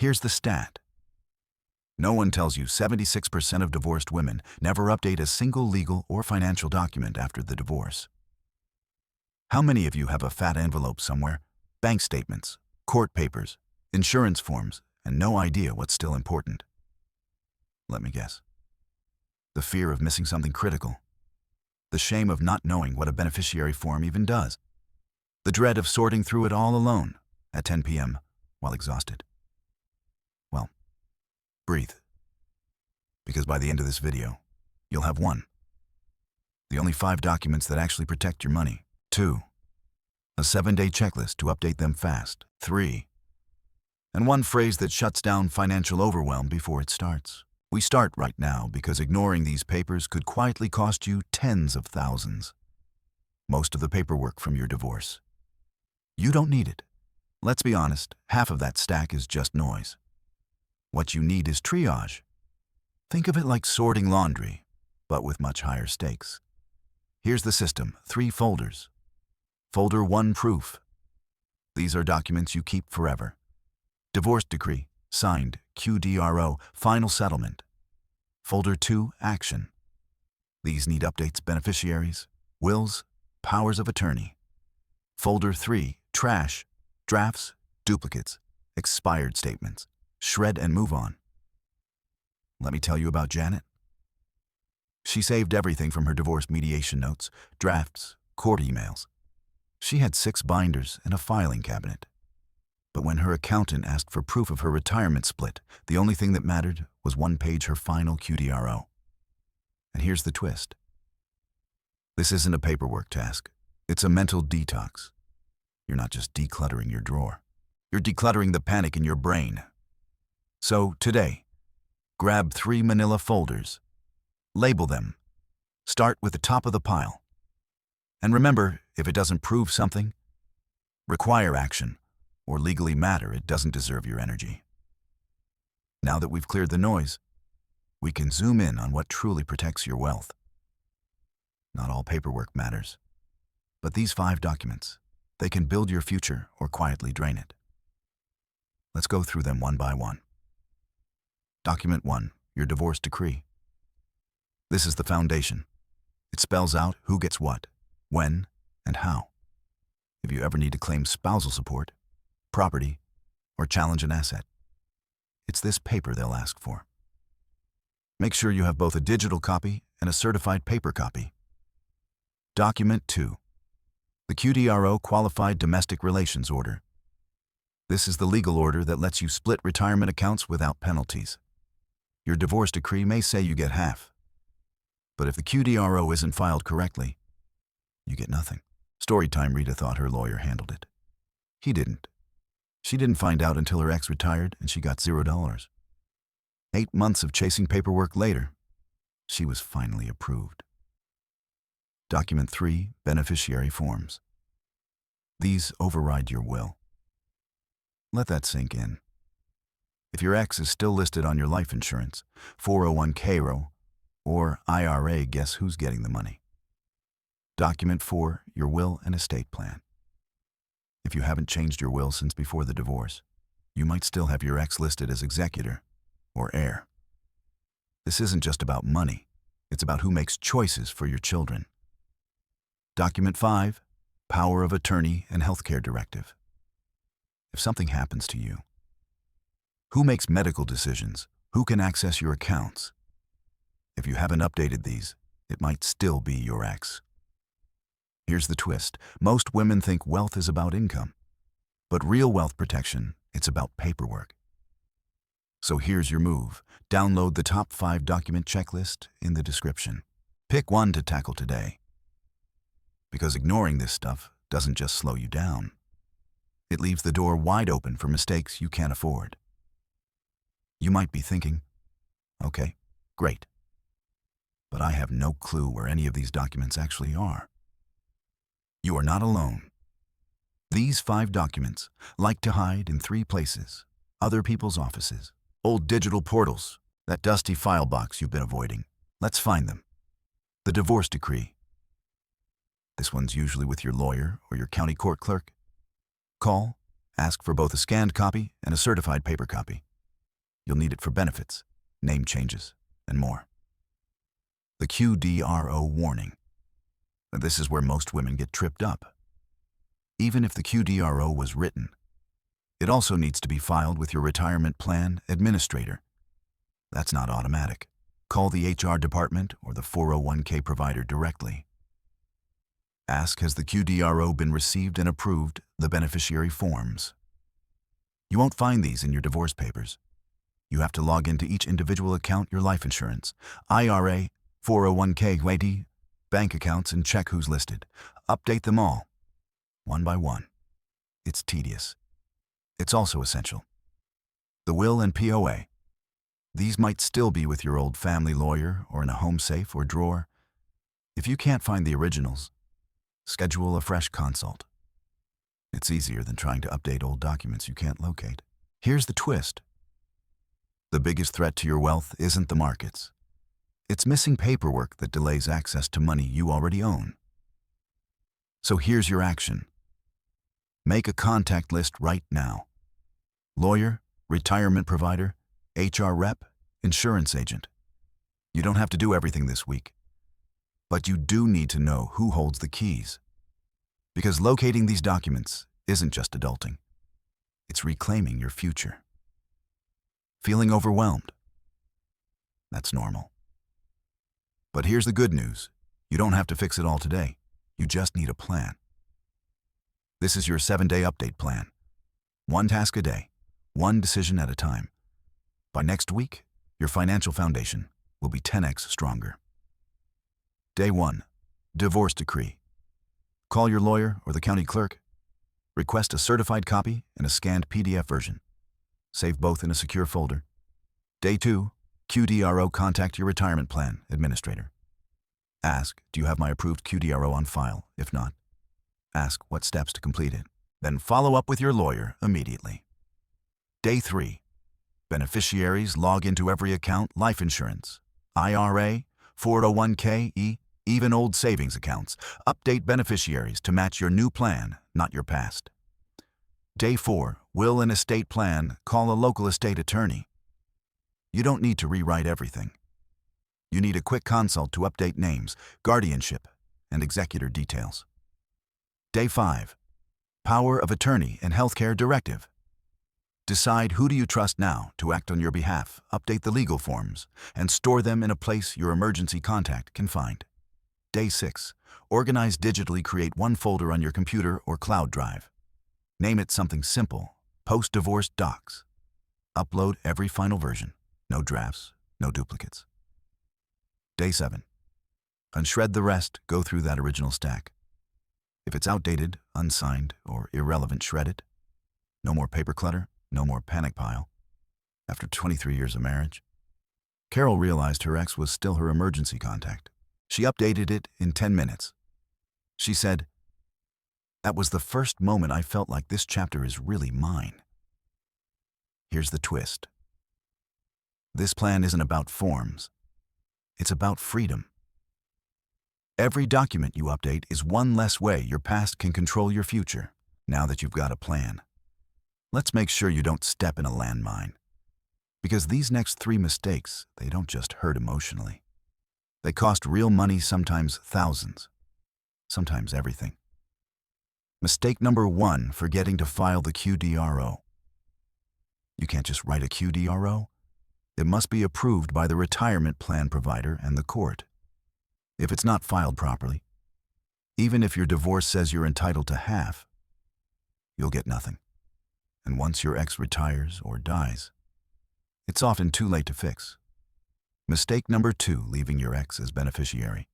Here's the stat. No one tells you 76% of divorced women never update a single legal or financial document after the divorce. How many of you have a fat envelope somewhere, bank statements, court papers, insurance forms, and no idea what's still important? Let me guess. The fear of missing something critical. The shame of not knowing what a beneficiary form even does. The dread of sorting through it all alone at 10 p.m. while exhausted. Well, breathe. Because by the end of this video, you'll have 1. The only 5 documents that actually protect your money. 2. A 7-day checklist to update them fast. 3. And 1 phrase that shuts down financial overwhelm before it starts. We start right now because ignoring these papers could quietly cost you tens of thousands. Most of the paperwork from your divorce. You don't need it. Let's be honest, half of that stack is just noise. What you need is triage. Think of it like sorting laundry, but with much higher stakes. Here's the system: 3 folders. Folder 1, proof. These are documents you keep forever. Divorce decree, signed, QDRO, final settlement. Folder 2, action. These need updates: beneficiaries, wills, powers of attorney. Folder 3, trash, drafts, duplicates, expired statements. Shred and move on. Let me tell you about Janet. She saved everything from her divorce mediation notes, drafts, court emails. She had 6 binders and a filing cabinet. But when her accountant asked for proof of her retirement split, the only thing that mattered was 1 page her final QDRO. And here's the twist. This isn't a paperwork task. It's a mental detox. You're not just decluttering your drawer. You're decluttering the panic in your brain. So today, grab 3 manila folders. Label them. Start with the top of the pile. And remember, if it doesn't prove something, require action, or legally matter, it doesn't deserve your energy. Now that we've cleared the noise, we can zoom in on what truly protects your wealth. Not all paperwork matters, but these 5 documents, they can build your future or quietly drain it. Let's go through them one by one. Document 1, your divorce decree. This is the foundation. It spells out who gets what, when, and how. If you ever need to claim spousal support, property, or challenge an asset, it's this paper they'll ask for. Make sure you have both a digital copy and a certified paper copy. Document 2, the QDRO Qualified Domestic Relations Order. This is the legal order that lets you split retirement accounts without penalties. Your divorce decree may say you get half, but if the QDRO isn't filed correctly, you get nothing. Storytime Rita thought her lawyer handled it. He didn't. She didn't find out until her ex retired and she got $0. 8 months of chasing paperwork later, she was finally approved. Document 3, beneficiary forms. These override your will. Let that sink in. If your ex is still listed on your life insurance, 401k roll, or IRA, guess who's getting the money? Document 4, your will and estate plan. If you haven't changed your will since before the divorce, you might still have your ex listed as executor or heir. This isn't just about money. It's about who makes choices for your children. Document 5, power of attorney and healthcare directive. If something happens to you, who makes medical decisions? Who can access your accounts? If you haven't updated these, it might still be your ex. Here's the twist. Most women think wealth is about income, but real wealth protection, it's about paperwork. So here's your move. Download the top 5 document checklist in the description. Pick 1 to tackle today. Because ignoring this stuff doesn't just slow you down. It leaves the door wide open for mistakes you can't afford. You might be thinking, okay, great, but I have no clue where any of these documents actually are. You are not alone. These 5 documents like to hide in 3 places: other people's offices, old digital portals, that dusty file box you've been avoiding. Let's find them. The divorce decree. This one's usually with your lawyer or your county court clerk. Call, ask for both a scanned copy and a certified paper copy. You'll need it for benefits, name changes, and more. The QDRO warning. This is where most women get tripped up. Even if the QDRO was written, it also needs to be filed with your retirement plan administrator. That's not automatic. Call the HR department or the 401k provider directly. Ask, has the QDRO been received and approved, the beneficiary forms. You won't find these in your divorce papers. You have to log into each individual account, your life insurance, IRA, 401k, WAD, bank accounts, and check who's listed. Update them all, one by one. It's tedious. It's also essential. The will and POA. These might still be with your old family lawyer or in a home safe or drawer. If you can't find the originals, schedule a fresh consult. It's easier than trying to update old documents you can't locate. Here's the twist. The biggest threat to your wealth isn't the markets. It's missing paperwork that delays access to money you already own. So here's your action. Make a contact list right now. Lawyer, retirement provider, HR rep, insurance agent. You don't have to do everything this week, but you do need to know who holds the keys. Because locating these documents isn't just adulting. It's reclaiming your future. Feeling overwhelmed? That's normal. But here's the good news. You don't have to fix it all today. You just need a plan. This is your 7-day update plan. One task a day, one decision at a time. By next week, your financial foundation will be 10x stronger. Day 1. Divorce decree. Call your lawyer or the county clerk. Request a certified copy and a scanned PDF version. Save both in a secure folder. Day 2. QDRO. Contact your retirement plan administrator. Ask, do you have my approved QDRO on file? If not, ask what steps to complete it. Then follow up with your lawyer immediately. Day 3. Beneficiaries. Log into every account, life insurance, IRA, 401k, even old savings accounts. Update beneficiaries to match your new plan, not your past. Day 4. Will and estate plan. Call a local estate attorney. You don't need to rewrite everything. You need a quick consult to update names, guardianship, and executor details. Day 5. Power of attorney and healthcare directive. Decide who do you trust now to act on your behalf, update the legal forms, and store them in a place your emergency contact can find. Day 6. Organize digitally. Create one folder on your computer or cloud drive. Name it something simple, post-divorce docs. Upload every final version. No drafts, no duplicates. Day 7. Unshred the rest. Go through that original stack. If it's outdated, unsigned, or irrelevant, shred it. No more paper clutter, no more panic pile. After 23 years of marriage, Carol realized her ex was still her emergency contact. She updated it in 10 minutes. She said, "That was the first moment I felt like this chapter is really mine." Here's the twist. This plan isn't about forms. It's about freedom. Every document you update is one less way your past can control your future, now that you've got a plan. Let's make sure you don't step in a landmine. Because these next 3 mistakes, they don't just hurt emotionally. They cost real money, sometimes thousands, sometimes everything. Mistake number 1, forgetting to file the QDRO. You can't just write a QDRO. It must be approved by the retirement plan provider and the court. If it's not filed properly, even if your divorce says you're entitled to half, you'll get nothing. And once your ex retires or dies, it's often too late to fix. Mistake number 2, leaving your ex as beneficiary.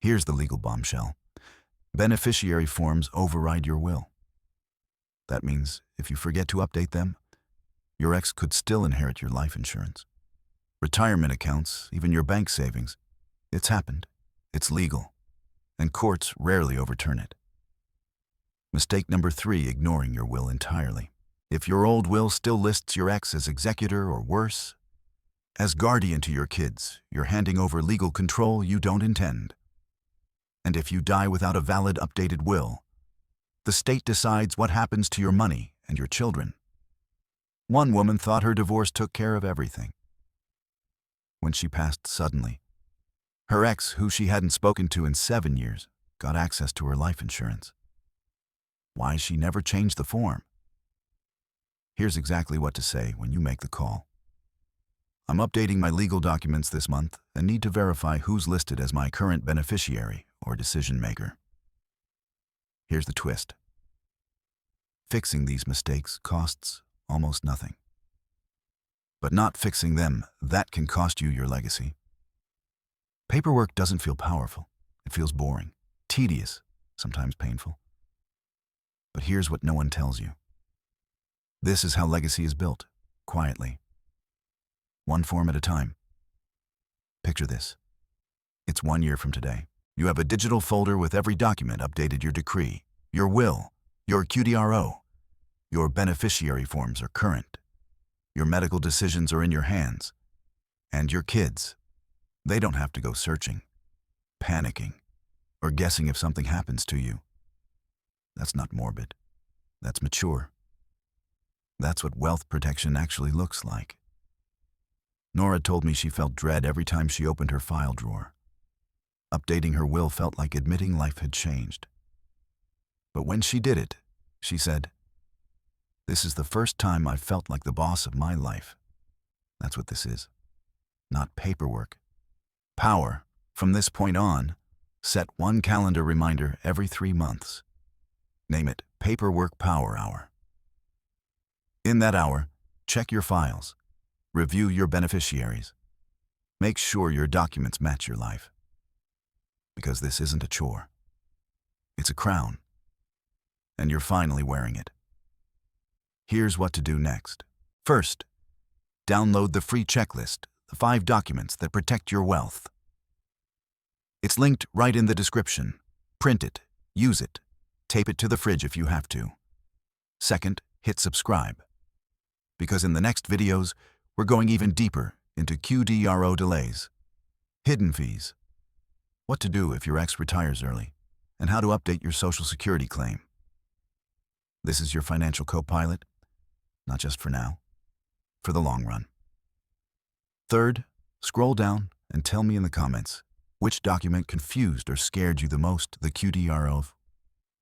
Here's the legal bombshell. Beneficiary forms override your will. That means if you forget to update them, your ex could still inherit your life insurance, retirement accounts, even your bank savings. It's happened. It's legal. And courts rarely overturn it. Mistake number 3, ignoring your will entirely. If your old will still lists your ex as executor or worse, as guardian to your kids, you're handing over legal control you don't intend. And if you die without a valid updated will, the state decides what happens to your money and your children. One woman thought her divorce took care of everything. When she passed suddenly, her ex, who she hadn't spoken to in 7 years, got access to her life insurance. Why she never changed the form? Here's exactly what to say when you make the call. I'm updating my legal documents this month and need to verify who's listed as my current beneficiary or decision maker. Here's the twist. Fixing these mistakes costs almost nothing. But not fixing them, that can cost you your legacy. Paperwork doesn't feel powerful. It feels boring, tedious, sometimes painful. But here's what no one tells you. This is how legacy is built, quietly. One form at a time. Picture this. It's 1 year from today. You have a digital folder with every document updated: your decree, your will, your QDRO. Your beneficiary forms are current. Your medical decisions are in your hands. And your kids, they don't have to go searching, panicking, or guessing if something happens to you. That's not morbid. That's mature. That's what wealth protection actually looks like. Nora told me she felt dread every time she opened her file drawer. Updating her will felt like admitting life had changed. But when she did it, she said, "This is the first time I've felt like the boss of my life." That's what this is. Not paperwork. Power. From this point on, set one calendar reminder every 3 months. Name it Paperwork Power Hour. In that hour, check your files. Review your beneficiaries. Make sure your documents match your life. Because this isn't a chore. It's a crown. And you're finally wearing it. Here's what to do next. First, download the free checklist, the 5 documents that protect your wealth. It's linked right in the description. Print it, use it, tape it to the fridge if you have to. Second, hit subscribe. Because in the next videos, we're going even deeper into QDRO delays, hidden fees, what to do if your ex retires early, and how to update your Social Security claim. This is your financial co-pilot, not just for now, for the long run. Third, scroll down and tell me in the comments which document confused or scared you the most: the QDRO,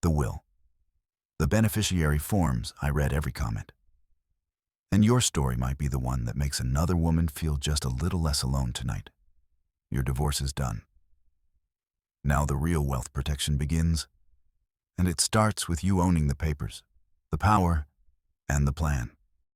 the will, the beneficiary forms. I read every comment. And your story might be the one that makes another woman feel just a little less alone tonight. Your divorce is done. Now the real wealth protection begins, and it starts with you owning the papers, the power, and the plan.